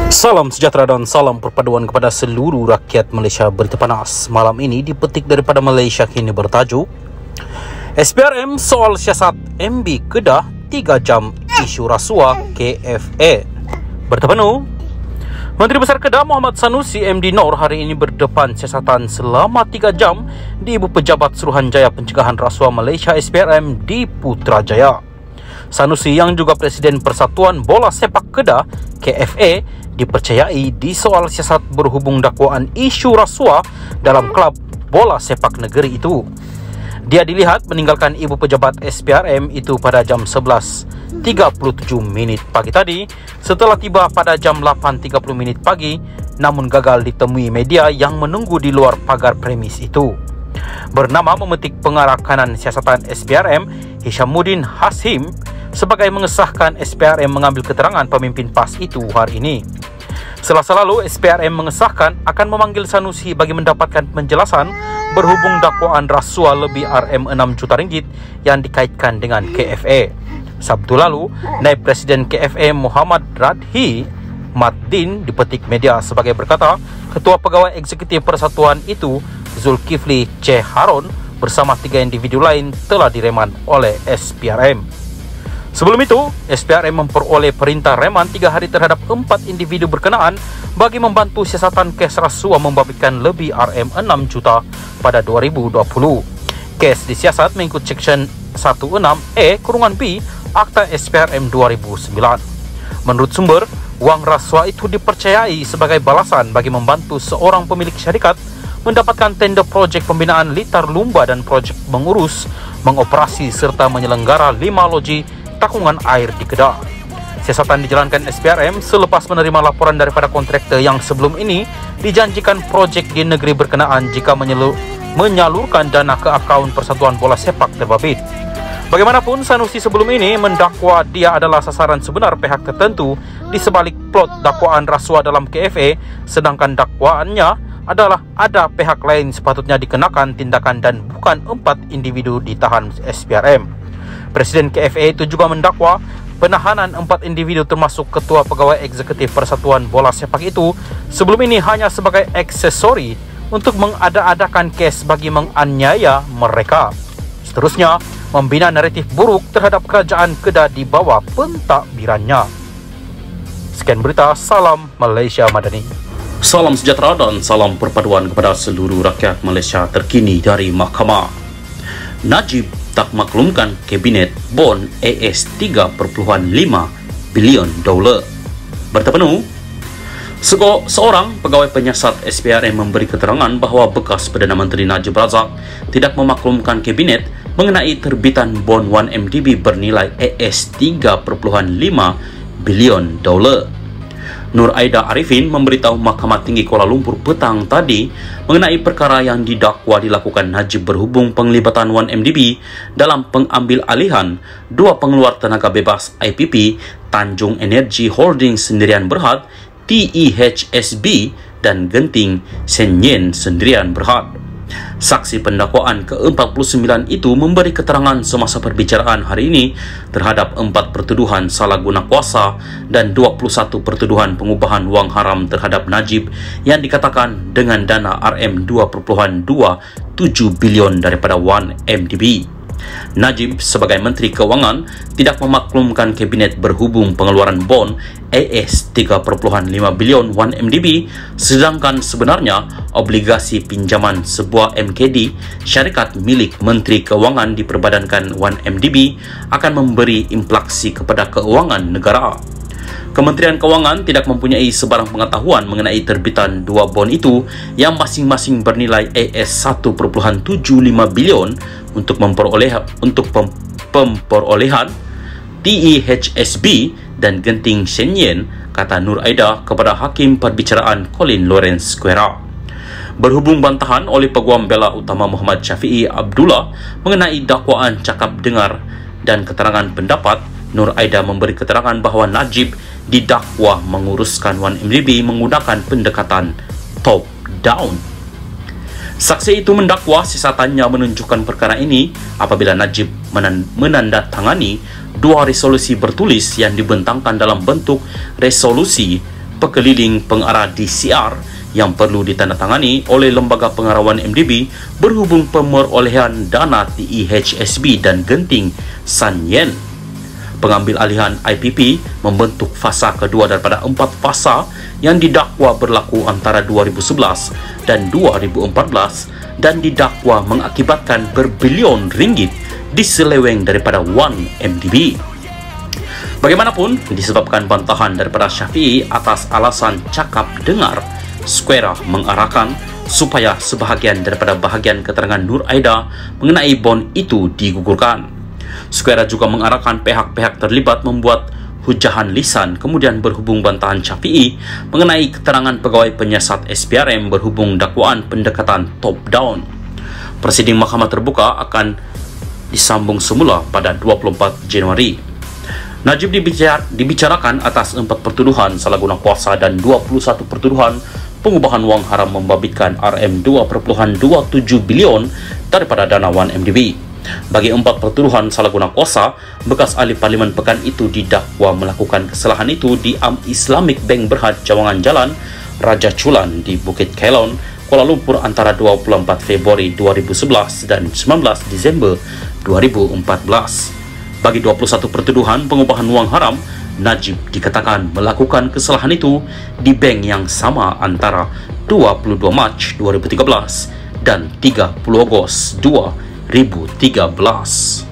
Salam sejahtera dan salam perpaduan kepada seluruh rakyat Malaysia. Berita panas malam ini dipetik daripada Malaysia Kini bertajuk SPRM soal siasat MB Kedah 3 jam isu rasuah KFA. Berita penuh. Menteri Besar Kedah Muhammad Sanusi MD Nor hari ini berdepan siasatan selama 3 jam di Ibu Pejabat Suruhanjaya Pencegahan Rasuah Malaysia SPRM di Putrajaya. Sanusi yang juga Presiden Persatuan Bola Sepak Kedah KFA dipercayai di soal siasat berhubung dakwaan isu rasuah dalam klub bola sepak negeri itu. Dia dilihat meninggalkan Ibu Pejabat SPRM itu pada jam 11.37 pagi tadi setelah tiba pada jam 8.30 pagi, namun gagal ditemui media yang menunggu di luar pagar premis itu. Bernama memetik pengarah kanan siasatan SPRM Hishamuddin Hasim sebagai mengesahkan SPRM mengambil keterangan pemimpin PAS itu hari ini. Selasa lalu, SPRM mengesahkan akan memanggil Sanusi bagi mendapatkan penjelasan berhubung dakwaan rasuah lebih RM6 juta ringgit yang dikaitkan dengan KFA. Sabtu lalu, Naib Presiden KFA Muhammad Radhi Maddin dipetik media sebagai berkata, Ketua Pegawai Eksekutif Persatuan itu Zulkifli C. Harun bersama 3 individu lain telah direman oleh SPRM. Sebelum itu, SPRM memperoleh perintah reman 3 hari terhadap 4 individu berkenaan bagi membantu siasatan kes rasuah membabitkan lebih RM6 juta pada 2020. Kes disiasat mengikut Seksyen 16E-B Akta SPRM 2009. Menurut sumber, wang rasuah itu dipercayai sebagai balasan bagi membantu seorang pemilik syarikat mendapatkan tender projek pembinaan litar lumba dan projek mengurus, mengoperasi serta menyelenggara 5 loji takungan air di Kedah. Siasatan dijalankan SPRM selepas menerima laporan daripada kontraktor yang sebelum ini dijanjikan projek di negeri berkenaan jika menyalurkan dana ke akaun Persatuan Bola Sepak terbabit. Bagaimanapun, Sanusi sebelum ini mendakwa dia adalah sasaran sebenar pihak tertentu di sebalik plot dakwaan rasuah dalam KFA, sedangkan dakwaannya adalah ada pihak lain sepatutnya dikenakan tindakan dan bukan 4 individu ditahan SPRM. Presiden KFA itu juga mendakwa penahanan 4 individu termasuk Ketua Pegawai Eksekutif Persatuan Bola Sepak itu sebelum ini hanya sebagai aksesori untuk mengada-adakan kes bagi menganiaya mereka. Seterusnya, membina naratif buruk terhadap kerajaan Kedah di bawah pentadbirannya. Sekian berita, salam Malaysia Madani. Salam sejahtera dan salam perpaduan kepada seluruh rakyat Malaysia terkini dari Mahkamah. Najib tak maklumkan Kabinet Bond AS 3.5 bilion dolar. Berita penuh. Seorang pegawai penyiasat SPRM memberi keterangan bahawa bekas Perdana Menteri Najib Razak tidak memaklumkan Kabinet mengenai terbitan bond 1MDB bernilai AS 3.5 bilion dolar. Nur Aida Arifin memberitahu Mahkamah Tinggi Kuala Lumpur petang tadi mengenai perkara yang didakwa dilakukan Najib berhubung penglibatan 1MDB dalam pengambil alihan 2 pengeluar tenaga bebas IPP Tanjung Energy Holding Sendirian Berhad TEHSB dan Genting Senyen Sendirian Berhad. Saksi pendakwaan ke-49 itu memberi keterangan semasa perbicaraan hari ini terhadap 4 pertuduhan salah guna kuasa dan 21 pertuduhan pengubahan wang haram terhadap Najib yang dikatakan dengan dana RM2.27 bilion daripada 1MDB. Najib sebagai Menteri Kewangan tidak memaklumkan Kabinet berhubung pengeluaran bond AS 3.5 bilion 1MDB, sedangkan sebenarnya obligasi pinjaman sebuah MKD syarikat milik Menteri Kewangan diperbadankan 1MDB akan memberi implikasi kepada keuangan negara. Kementerian Kewangan tidak mempunyai sebarang pengetahuan mengenai terbitan 2 bond itu yang masing-masing bernilai AS 1.75 bilion untuk pemperolehan TEHSB dan Genting Senyen, kata Nur Aida kepada Hakim Perbicaraan Colin Lawrence Quera. Berhubung bantahan oleh Peguam Bela Utama Muhammad Syafiee Abdullah mengenai dakwaan cakap dengar dan keterangan pendapat, Nur Aida memberi keterangan bahawa Najib didakwa menguruskan 1MDB menggunakan pendekatan top-down. Saksi itu mendakwa siasatannya menunjukkan perkara ini apabila Najib menandatangani 2 resolusi bertulis yang dibentangkan dalam bentuk resolusi pekeliling pengarah DCR yang perlu ditandatangani oleh Lembaga Pengarawan MDB berhubung pemerolehan dana TEHSB dan genting San Yen. Pengambil alihan IPP membentuk fasa kedua daripada 4 fasa yang didakwa berlaku antara 2011 dan 2014 dan didakwa mengakibatkan berbilion ringgit diseleweng daripada Wan MDB. Bagaimanapun, disebabkan bantahan daripada Syafiee atas alasan cakap dengar, Square mengarahkan supaya sebahagian daripada bahagian keterangan Nur Aida mengenai bon itu digugurkan. Square juga mengarahkan pihak-pihak terlibat membuat hujahan lisan kemudian berhubung bantahan Syafiee mengenai keterangan pegawai penyiasat SPRM berhubung dakwaan pendekatan top-down. Prosiding Mahkamah Terbuka akan disambung semula pada 24 Januari. Najib dibicarakan atas 4 pertuduhan salah guna kuasa dan 21 pertuduhan pengubahan wang haram membabitkan RM2.27 bilion daripada dana Wan MDB. Bagi 4 pertuduhan salah guna kuasa, bekas ahli Parlimen Pekan itu didakwa melakukan kesalahan itu di Islamic Bank Berhad Cawangan Jalan Raja Chulan di Bukit Kelon, Kuala Lumpur antara 24 Februari 2011 dan 19 Disember 2014. Bagi 21 pertuduhan pengubahan wang haram, Najib dikatakan melakukan kesalahan itu di bank yang sama antara 22 Mac 2013 dan 30 Ogos 2013.